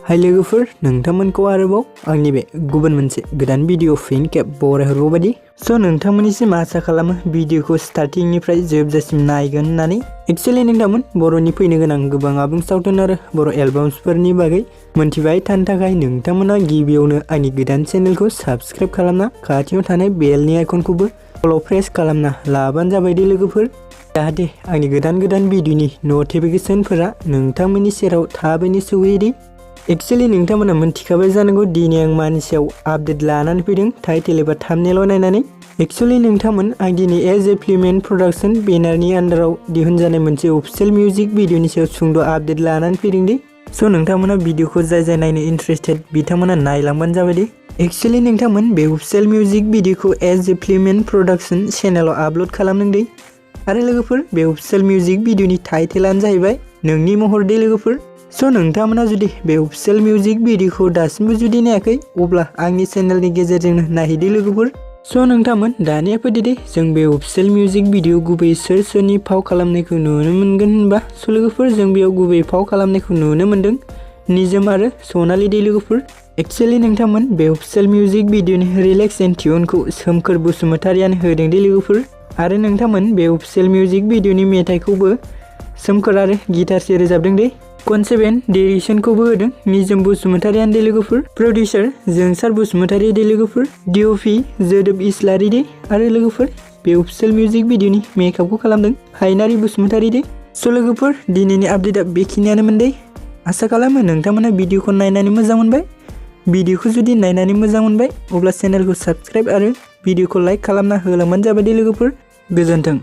हाय लोगोफोर नोंथांमोनखौ आरोबाव आंनि बे गुबुन मोनसे गोदान भिडिअ फिन खेब बरायहरबायदि सो नोंथांमोननिसिम आसा खालामो भिडिअखौ स्टार्टिंनिफ्राय जोबजासिम नायगोन होननानै एक्चुअली नोंथांमोन बर'नि फैनो गोनां गोबां आबुं सावथुन आरो बर' एलबाम्सफोरनि बागै मोनथिबाय थानो थाखाय नोंथांमोना गिबियावनो आंनि गोदान चेनेलखौ साबस्क्राइब खालामना खाथियाव थानाय बेलनि आइकनखौबो फल' प्रेस खालामना लाबानो जाबाय दे लोगोफोर जाहाथे आंनि गोदान भिडिअनि नटिफिकेशनफोरा नोंथांमोननि सेराव थाबैनो सौहैयो एक्चुअली नोंथांमोना मिथिखाबाय जानांगौ दिनै आं मानि सायाव आपडेट लानानै फैदों टाइटेल एबा थाम्बनेइल नायनानै एक्चुअली नोंथांमोन आं दिनै एज ए फिल्म एन्ड प्रडाक्शन बेनारनि आन्डाराव दिहुनजानाय मोनसे अफिशियेल मिउजिक भिडिअनि सायाव सुंद' आपडेट लानानै फैदों दे सो नोंथांमोना भिडिअखौ जाय नायनो इन्टारेस्टेड बिथांमोना नायलांबानो जाबाय दे एक्चुअली नोंथांमोन बे अफिशियेल मिउजिक भिडिअखौ एज ए फिल्म एन्ड प्रडाक्शन चेनेलाव आपल'ड खालामदों दे आरो लोगोफोर बे अफिशियेल मिउजिक भिडिअनि टाइटेलानो जाहैबाय नोंनि महर दे लोगोफोर सो नोंथांमोना जुदि बे अफिशियेल मिउजिक भिडिअखौ दासिमबो जुदि नायाखै अब्ला आंनि चेनेलनि गेजेरजोंनो नायहैदो लोगोफोर सो नोंथांमोन दानिया फैदो दे जों बे अफिशियेल मिउजिक भिडिअ गुबैयै सोरनि फाव खालामनायखौ नुनो मोनगोन होनबा सो लोगोफोर जों बेयाव गुबैयै फाव खालामनायखौ नुनो मोनदों निजोम आरो सनालि दे लोगोफोर एक्चुअली नोंथांमोन बे अफिशियेल मिउजिक भिडिअनि रिलेक्स एन्ड टिउनखौ सोमखोर बसुमतारियानो होदों दे लोगोफोर आरो नोंथांमोन बे अफिशियेल मिउजिक भिडिअनि मेथाइखौबो सोमखोर आरो गिटारसे रोजाबदों दे कनसेप्ट एन्ड डिरेक्शनखौबो होदों निजोम बसुमतारियानो दे लोगोफोर प्रडिउसार जोंसार बसुमतारि दे लोगोफोर डिअपि जोदोब इस्लारि दे आरो लोगोफोर बे अफिशियेल मिउजिक भिडिअनि मेकआपखौ खालामदों हायनारि बसुमतारि दे सो लोगोफोर दिनैनि आपडेटआ बेखिनियानोमोन दे आसा खालामो नोंथांमोना भिडिअखौ नायनानै मोजां मोनबाय भिडिअखौ जुदि नायनानै मोजां मोनबाय अब्ला चेनेलखौ साबस्क्राइब आरो भिडिअखौ लाइक खालामना होलांबानो जाबाय दे लोगोफोर गोजोन्थों।